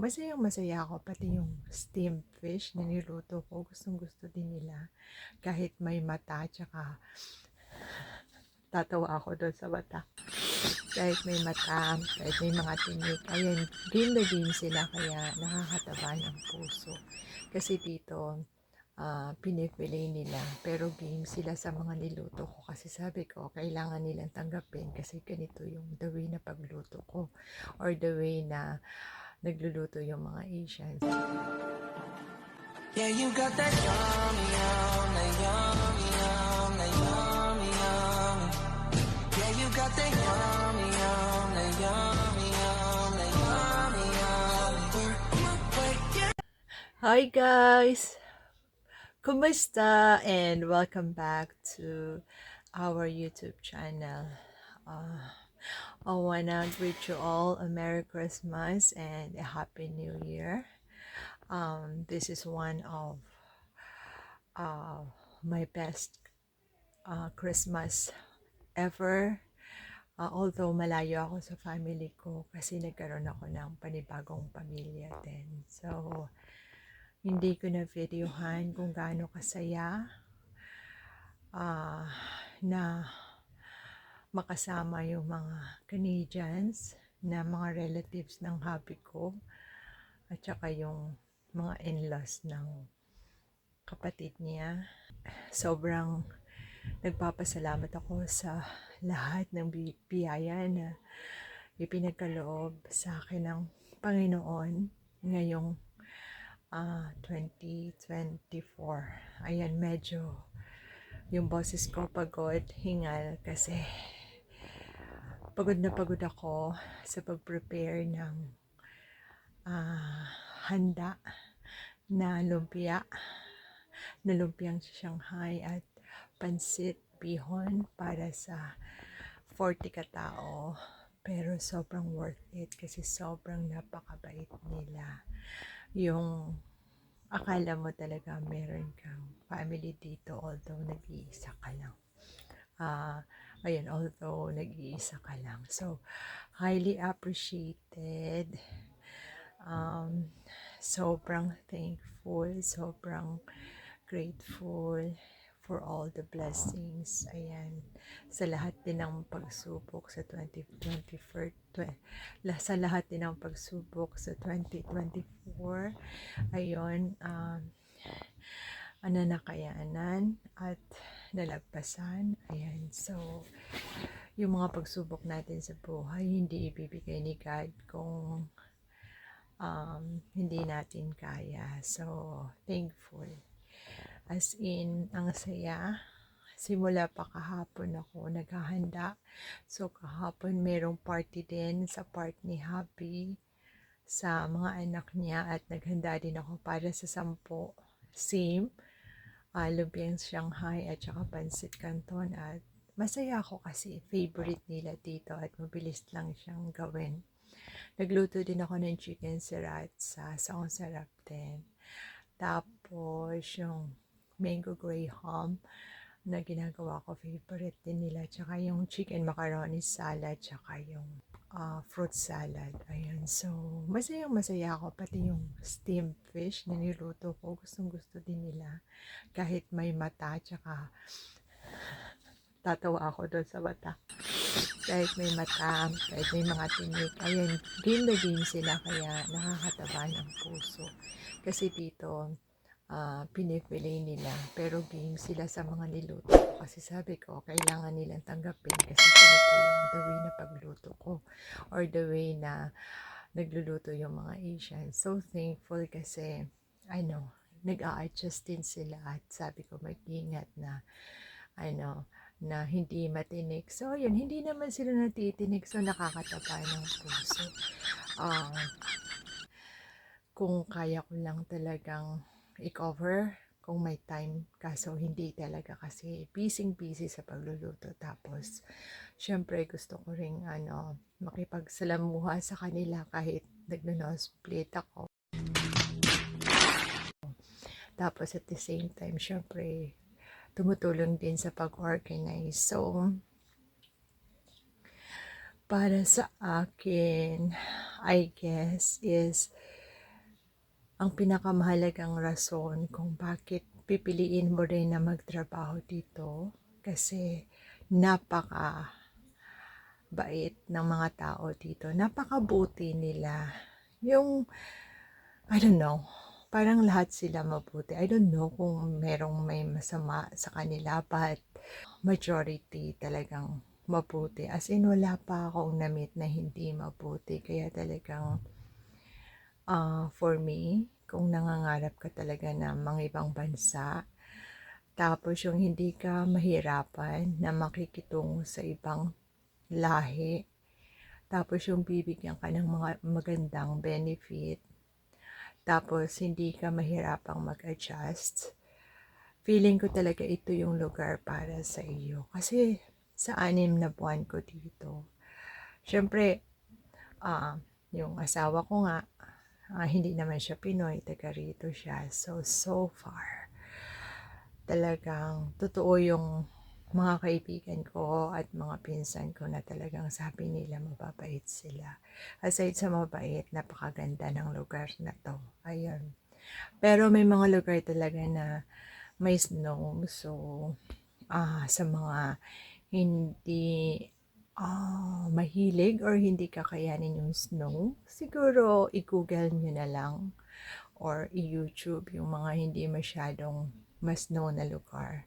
masayang masaya ako. Pati yung steamed fish na niluto ko, gustong gusto din nila. Kahit may mata, tsaka tatawa ako doon sa mata. Kahit may mata, kahit may mga tinik, ayan, game na game sila, kaya nakakataba ng puso. Kasi dito, pinipili nila, pero game sila sa mga niluto ko, kasi sabi ko kailangan nilang tanggapin kasi ganito yung the way na pagluto ko, or the way na nagluluto yung mga Asians. Yeah, you got that yummy, yum, that yummy, yum, that yummy, yummy. Yeah, you got that yummy, yum, that yummy, yum, that yummy, yummy. We're on my way, yeah. Hi guys! Kumusta? And welcome back to our YouTube channel. I wanna greet you all a Merry Christmas and a Happy New Year. This is one of my best Christmas ever. Although malayo ako sa family ko kasi nagkaroon ako ng panibagong pamilya din. So, hindi ko na videohan kung gaano kasaya na makasama yung mga Canadians na mga relatives ng hubby ko at saka yung mga in-laws ng kapatid niya. Sobrang nagpapasalamat ako sa lahat ng biyaya na ipinagkaloob sa akin ng Panginoon ngayong 2024. Ayan, medyo yung boses ko pagod, hingal kasi pagod na pagod ako sa pag-prepare ng handa na lumpiang Shanghai at pansit bihon para sa 40 katao. Pero sobrang worth it kasi sobrang napakabait nila. Yung akala mo talaga meron kang family dito, although nag-iisa ka lang. Although nag-iisa ka lang. So, highly appreciated. Sobrang thankful, sobrang grateful for all the blessings. Ayan, sa lahat din ng pagsubok sa 2024, sa lahat din ng pagsubok sa 2024. Ayun, nakayanan at nalagpasan. Ayan, so yung mga pagsubok natin sa buhay, hindi ibibigay ni God kung hindi natin kaya. So, thankful. As in, ang saya. Simula pa kahapon ako naghahanda. So, kahapon merong party din sa part ni Happy sa mga anak niya at naghanda din ako para sa 10. Same. Lumpiang Shanghai at saka pansit canton, at masaya ako kasi favorite nila dito at mabilis lang siyang gawin. Nagluto din ako ng chicken sriracha, ang sarap din. Tapos yung mango graham na ginagawa ko, favorite din nila. Tsaka yung chicken macaroni salad, tsaka yung fruit salad. Ayan, so masayang masaya ako. Pati yung steamed fish na niluto ko, gustong gusto din nila. Kahit may mata, tsaka tatawa ako doon sa mata. Kahit may mata, kahit may mga tinik, ayan, game na game sila, kaya nakakataba ng puso. Kasi dito, pinipili nila, pero game sila sa mga niluto ko. Kasi sabi ko, kailangan nilang tanggapin kasi ganito yung the way na pagluto ko, or the way na nagluluto yung mga Asians. So thankful kasi, nag-a-adjust din sila at sabi ko, mag-ingat na, na hindi matinik. So, yun, hindi naman sila natitinik. So, nakakataba ng puso. Kung kaya ko lang talagang i-cover kung may time. Kaso, hindi talaga kasi busy sa pagluluto. Tapos, syempre, gusto ko ring makipagsalamuha sa kanila kahit nagno-split ako. Tapos, at the same time, syempre, tumutulong din sa pag-organize. So, para sa akin, I guess, is ang pinakamahalagang rason kung bakit pipiliin mo rin na magtrabaho dito kasi napaka bait ng mga tao dito. Napakabuti nila. Yung, I don't know, parang lahat sila mabuti. I don't know kung merong may masama sa kanila, but majority talagang mabuti. As in, wala pa akong na-meet na hindi mabuti. Kaya talagang, for me, kung nangangarap ka talaga na mga ibang bansa, tapos yung hindi ka mahirapan na makikitungo sa ibang lahi, tapos yung bibigyan ka ng mga magandang benefit, tapos hindi ka mahirapang mag-adjust, feeling ko talaga ito yung lugar para sa iyo. Kasi sa 6 na buwan ko dito, syempre, ah, yung asawa ko nga, hindi naman siya Pinoy, taga rito siya. So far, talagang totoo yung mga kaibigan ko at mga pinsan ko na talagang sabi nila mababait sila. Aside sa mabait, napakaganda ng lugar na to. Ayun. Pero may mga lugar talaga na may snow. So, sa mga hindi mahilig or hindi kakayanin yung snow, siguro i-google nyo na lang or i-YouTube yung mga hindi masyadong mas snow na lugar.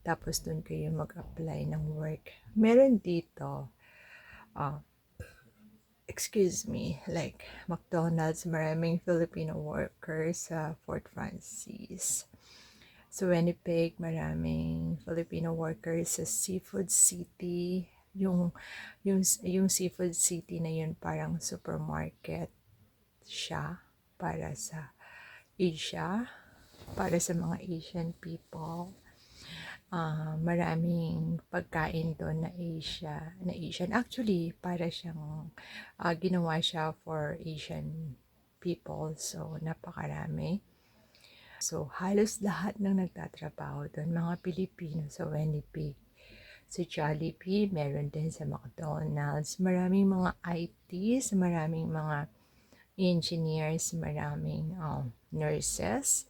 Tapos dun kayo mag-apply ng work. Meron dito, excuse me, like McDonald's, maraming Filipino workers sa Fort Francis. Sa Winnipeg, maraming Filipino workers sa Seafood City. Yung Seafood City na yun parang supermarket siya para sa Asia, para sa mga Asian people. Maraming pagkain doon na Asian. Actually, para siyang ginawa siya for Asian people. So, napakarami. So, halos lahat ng nagtatrabaho doon, mga Pilipino sa Winnipeg. Sa Jollibee, meron din sa McDonald's. Maraming mga ITs, maraming mga engineers, maraming nurses.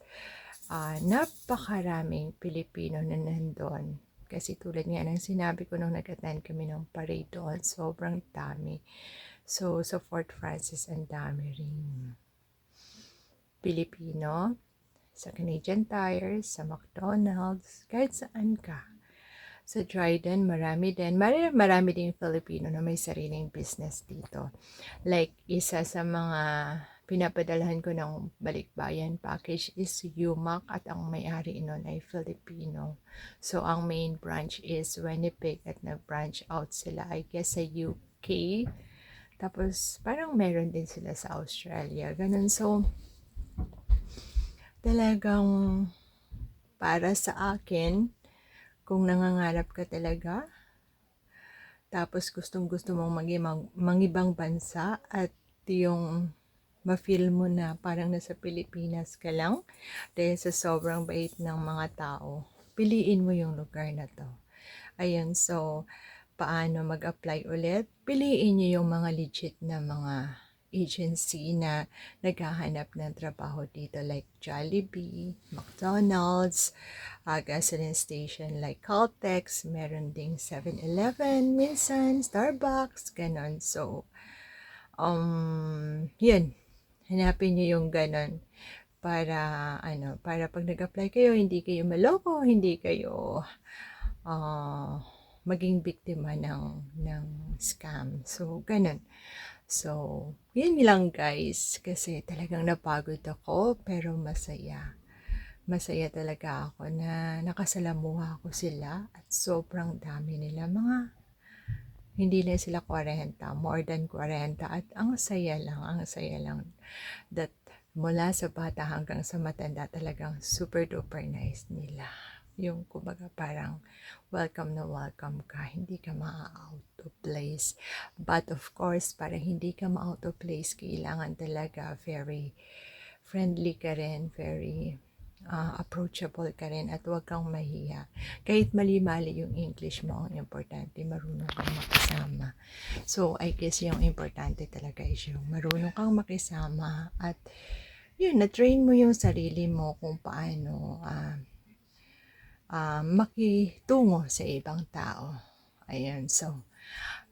Napakaraming Pilipino na nandun. Kasi tulad nga ng sinabi ko nung nag-attend kami ng parade doon, sobrang dami. So, sa Fort Francis, ang dami rin Pilipino. Sa Canadian Tire, sa McDonald's, kahit saan ka. Sa Dryden, marami din. Marami din Filipino na may sariling business dito. Like, isa sa mga pinapadalahan ko ng balikbayan package is Yumak at ang may-ari nun ay Filipino. So, ang main branch is Winnipeg at nag-branch out sila, I guess, sa UK. Tapos, parang meron din sila sa Australia. Ganun. So, talagang para sa akin, kung nangangarap ka talaga, tapos gustong-gusto mong mangibang bansa at yung ma-feel mo na parang nasa Pilipinas ka lang dahil sa sobrang bait ng mga tao, piliin mo yung lugar na to. Ayun, so paano mag-apply ulit? Piliin nyo yung mga legit na mga agency na naghahanap ng trabaho dito like Jollibee, McDonald's, gasoline station like Caltex, meron ding 7-Eleven, minsan Starbucks, ganon. So, yun, hanapin nyo yung ganon para para pag nag-apply kayo, hindi kayo maloko, hindi kayo maging biktima ng scam. So, ganun. So, yun lang guys. Kasi talagang napagod ako, pero masaya. Masaya talaga ako na nakasalamuha ko sila at sobrang dami nila. Hindi na sila 40, more than 40. At ang saya lang that mula sa bata hanggang sa matanda talagang super duper nice nila. Yung kumbaga parang welcome na welcome ka, hindi ka ma-out of place. But of course, para hindi ka ma-out of place, kailangan talaga very friendly ka rin, very approachable ka rin at huwag kang mahiya. Kahit mali-mali yung English mo, ang importante, marunong kang makisama. So, I guess yung importante talaga is yung marunong kang makisama at yun, na-train mo yung sarili mo kung paano makitungo sa ibang tao. Ayun, so,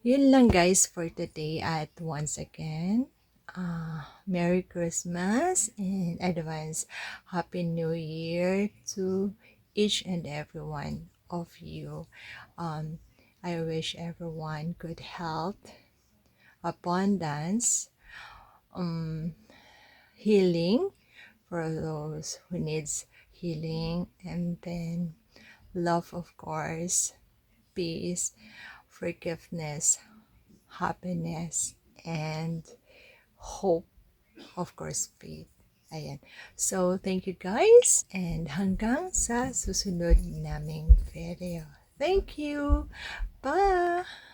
yun lang guys for today at once again, Merry Christmas and advance Happy New Year to each and every one of you. I wish everyone good health, abundance, healing for those who needs healing, and then love, of course, peace, forgiveness, happiness, and hope, of course, faith. Ayan. So, thank you guys, and hanggang sa susunod naming video. Thank you! Bye!